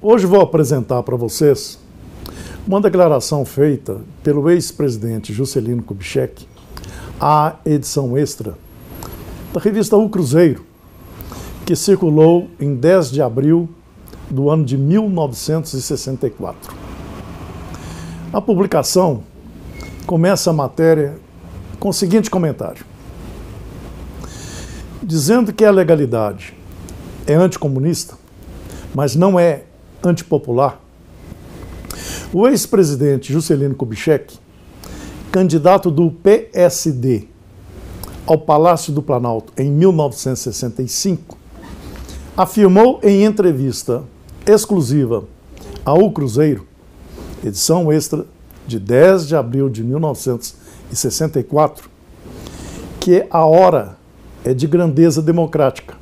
Hoje vou apresentar para vocês uma declaração feita pelo ex-presidente Juscelino Kubitschek à edição extra da revista O Cruzeiro, que circulou em 10 de abril do ano de 1964. A publicação começa a matéria com o seguinte comentário: dizendo que a legalidade é anticomunista, mas não é antipopular, o ex-presidente Juscelino Kubitschek, candidato do PSD ao Palácio do Planalto em 1965, afirmou em entrevista exclusiva ao Cruzeiro, edição extra de 10 de abril de 1964, que a hora é de grandeza democrática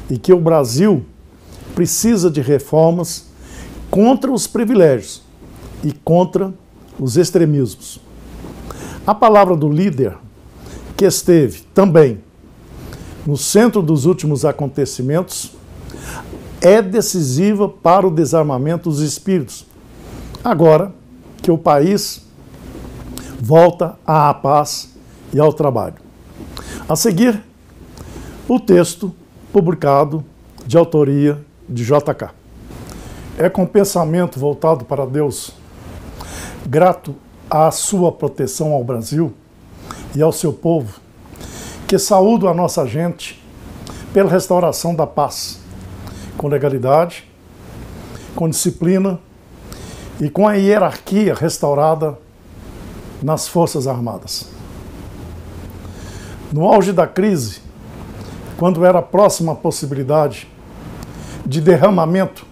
e que o Brasil precisa de reformas contra os privilégios e contra os extremismos. A palavra do líder, que esteve também no centro dos últimos acontecimentos, é decisiva para o desarmamento dos espíritos, agora que o país volta à paz e ao trabalho. A seguir, o texto publicado de autoria de JK. É com pensamento voltado para Deus, grato à sua proteção ao Brasil e ao seu povo, que saúdo a nossa gente pela restauração da paz, com legalidade, com disciplina e com a hierarquia restaurada nas Forças Armadas. No auge da crise, quando era próxima a possibilidade de derramamento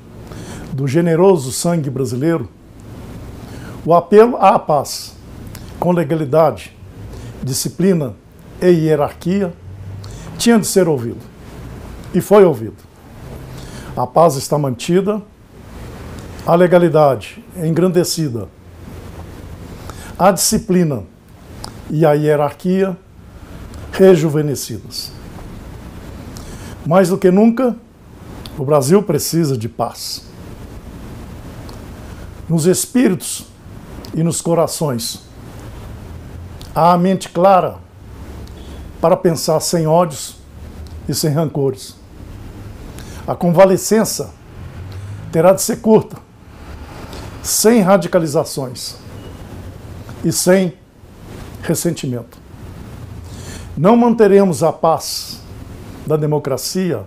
do generoso sangue brasileiro, o apelo à paz, com legalidade, disciplina e hierarquia, tinha de ser ouvido. E foi ouvido. A paz está mantida, a legalidade é engrandecida, a disciplina e a hierarquia rejuvenescidas. Mais do que nunca, o Brasil precisa de paz. Nos espíritos e nos corações, há a mente clara para pensar sem ódios e sem rancores. A convalescença terá de ser curta, sem radicalizações e sem ressentimento. Não manteremos a paz da democracia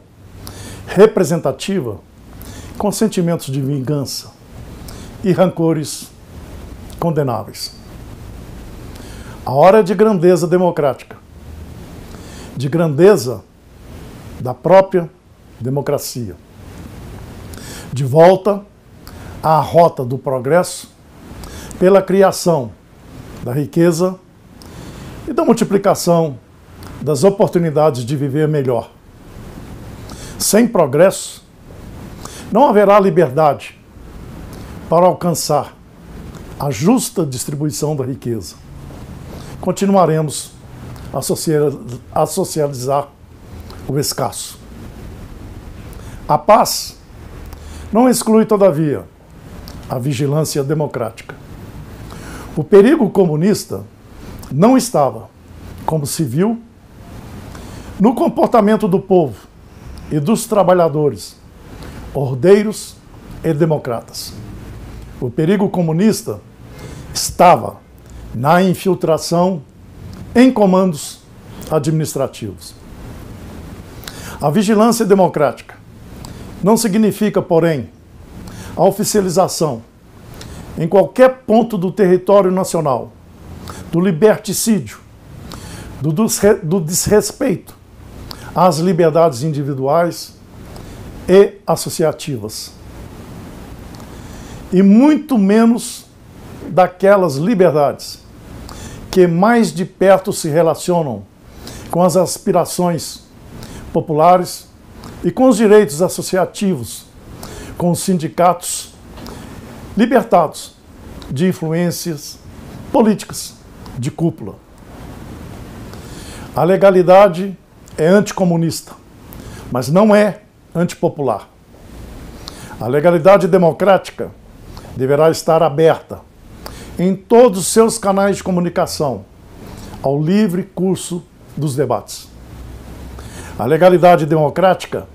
representativa com sentimentos de vingança e rancores condenáveis. A hora é de grandeza democrática, de grandeza da própria democracia, de volta à rota do progresso pela criação da riqueza e da multiplicação das oportunidades de viver melhor. Sem progresso, não haverá liberdade para alcançar a justa distribuição da riqueza. Continuaremos a socializar o escasso. A paz não exclui, todavia, a vigilância democrática. O perigo comunista não estava, como se viu, no comportamento do povo e dos trabalhadores, ordeiros e democratas. O perigo comunista estava na infiltração em comandos administrativos. A vigilância democrática não significa, porém, a oficialização em qualquer ponto do território nacional do liberticídio, do desrespeito às liberdades individuais e associativas, e muito menos daquelas liberdades que mais de perto se relacionam com as aspirações populares e com os direitos associativos, com os sindicatos libertados de influências políticas de cúpula. A legalidade é anticomunista, mas não é antipopular. A legalidade democrática deverá estar aberta em todos os seus canais de comunicação ao livre curso dos debates. A legalidade democrática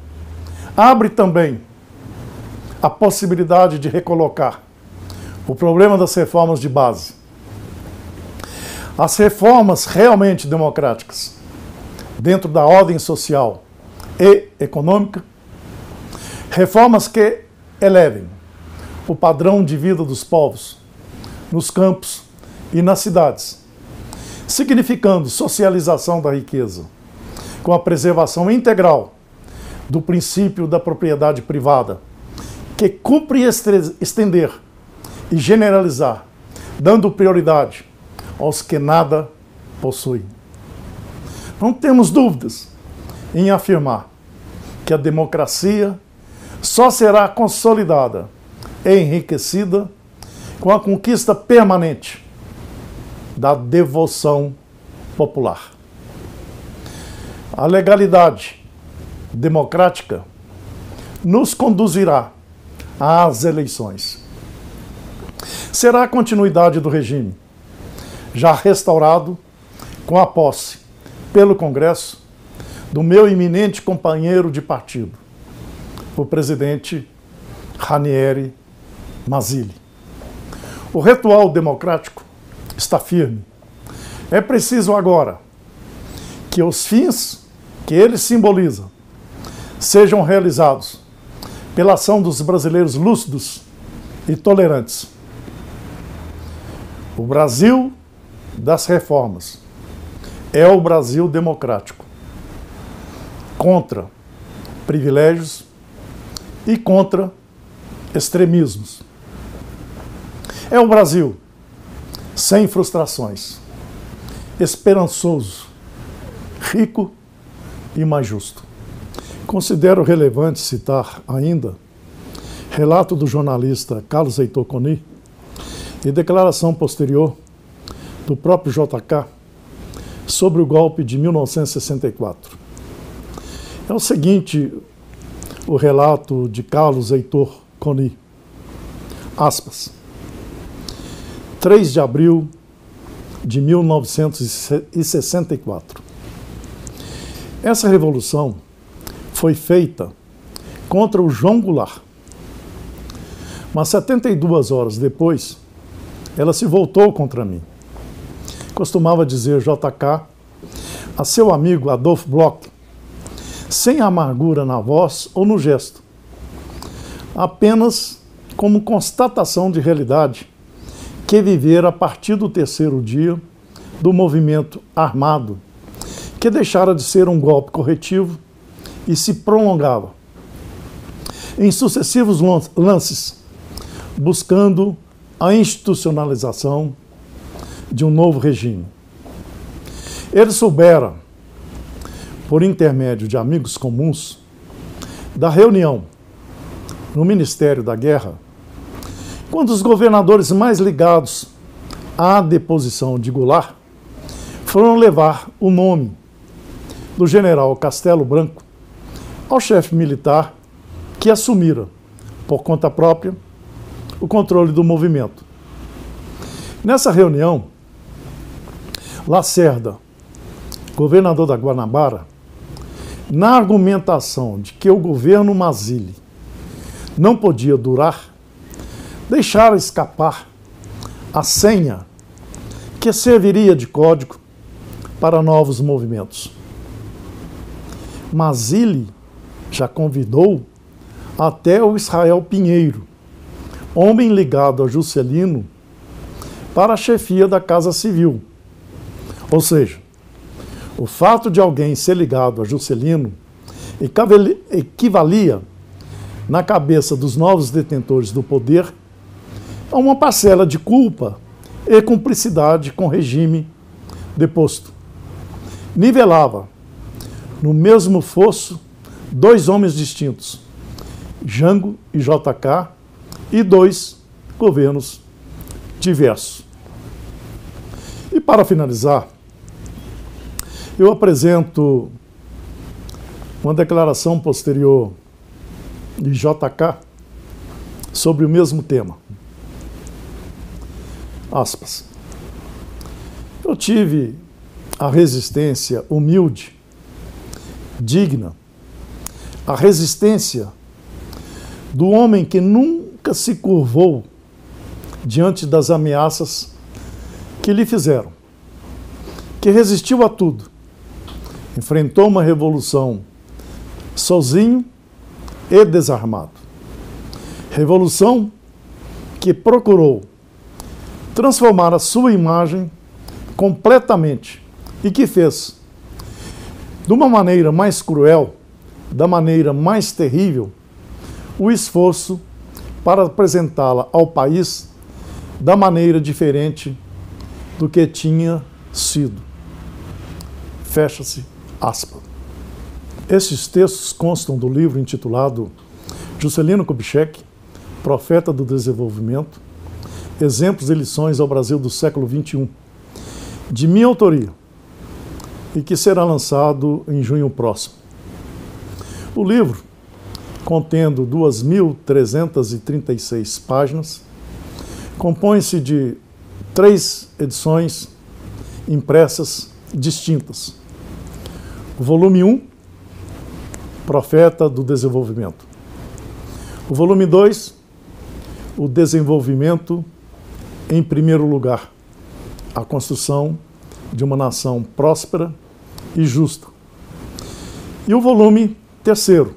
abre também a possibilidade de recolocar o problema das reformas de base. As reformas realmente democráticas, dentro da ordem social e econômica, reformas que elevem o padrão de vida dos povos nos campos e nas cidades, significando socialização da riqueza, com a preservação integral do princípio da propriedade privada, que cumpre estender e generalizar, dando prioridade aos que nada possuem. Não temos dúvidas em afirmar que a democracia só será consolidada e enriquecida com a conquista permanente da devoção popular. A legalidade democrática nos conduzirá às eleições. Será a continuidade do regime, já restaurado com a posse pelo Congresso do meu eminente companheiro de partido, o presidente Ranieri Mazzilli. O ritual democrático está firme. É preciso agora que os fins que ele simboliza sejam realizados pela ação dos brasileiros lúcidos e tolerantes. O Brasil das reformas é o Brasil democrático, contra privilégios e contra extremismos. É o Brasil sem frustrações, esperançoso, rico e mais justo. Considero relevante citar ainda relato do jornalista Carlos Heitor Coni e declaração posterior do próprio JK sobre o golpe de 1964. É o seguinte, o relato de Carlos Heitor Coni, aspas, 3 de abril de 1964. Essa revolução foi feita contra o João Goulart, mas 72 horas depois, ela se voltou contra mim. Costumava dizer JK a seu amigo Adolf Bloch, sem amargura na voz ou no gesto, apenas como constatação de realidade que vivera a partir do terceiro dia do movimento armado, que deixara de ser um golpe corretivo e se prolongava em sucessivos lances, buscando a institucionalização de um novo regime. Ele soubera, por intermédio de amigos comuns, da reunião no Ministério da Guerra, quando os governadores mais ligados à deposição de Goulart foram levar o nome do general Castelo Branco ao chefe militar que assumira, por conta própria, o controle do movimento. Nessa reunião, Lacerda, governador da Guanabara, na argumentação de que o governo Mazzilli não podia durar, deixara escapar a senha que serviria de código para novos movimentos. Mazzilli já convidou até o Israel Pinheiro, homem ligado a Juscelino, para a chefia da Casa Civil. Ou seja, o fato de alguém ser ligado a Juscelino equivalia, na cabeça dos novos detentores do poder, a uma parcela de culpa e cumplicidade com o regime deposto. Nivelava, no mesmo fosso, dois homens distintos, Jango e JK, e dois governos diversos. E para finalizar, eu apresento uma declaração posterior de JK sobre o mesmo tema. Aspas. Eu tive a resistência humilde, digna, a resistência do homem que nunca se curvou diante das ameaças que lhe fizeram, que resistiu a tudo, enfrentou uma revolução sozinho e desarmado. Revolução que procurou transformar a sua imagem completamente e que fez, de uma maneira mais cruel, da maneira mais terrível, o esforço para apresentá-la ao país da maneira diferente do que tinha sido. Fecha-se aspas. Esses textos constam do livro intitulado Juscelino Kubitschek, Profeta do Desenvolvimento, Exemplos e Lições ao Brasil do século XXI, de minha autoria, e que será lançado em junho próximo. O livro, contendo 2.336 páginas, compõe-se de 3 edições impressas distintas. O volume 1, Profeta do Desenvolvimento. O volume 2, O Desenvolvimento em Primeiro Lugar, a construção de uma nação próspera e justa. E o volume 3º,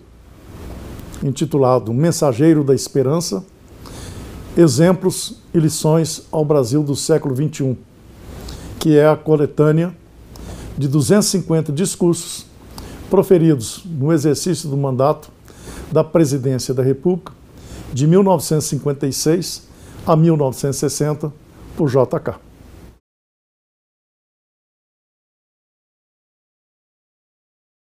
intitulado Mensageiro da Esperança, Exemplos e Lições ao Brasil do século XXI, que é a coletânea de 250 discursos proferidos no exercício do mandato da Presidência da República de 1956 a 1960 por J.K.